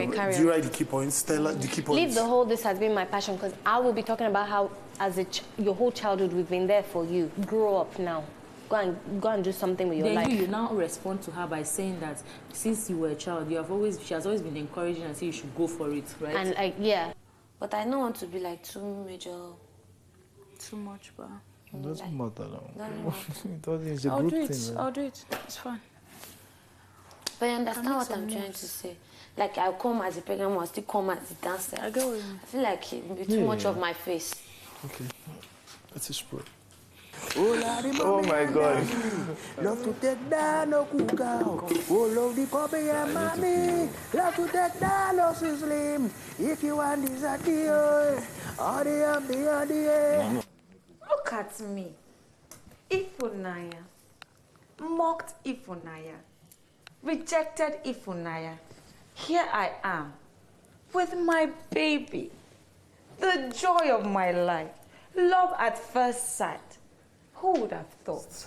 Okay, carry do you on. write the key points? Stella, the key points. Leave the whole this has been my passion because I will be talking about how, as your whole childhood, we've been there for you. Grow up now. Go and do something with your life. Then you now respond to her by saying that since you were a child, she has always been encouraging and say you should go for it, right? And like, yeah. But I don't want to be like too major. Too much, but It doesn't matter now. It's a I'll group do it. thing. I'll do it. It's fine. But you understand make what some I'm trying to noise. say? Like, I'll come as a pregnant, I'll still come as a dancer. I get what you mean. I feel like it will be too much of my face. Okay. Let's explore. Oh my God. Love to take down no cookout. Oh, love the puppy and mommy. Love to take down no slim. If you want this at the Look at me. Ifunaya. Mocked Ifunaya. Rejected Ifunaya. Here I am. With my baby. The joy of my life. Love at first sight. Who would have thought?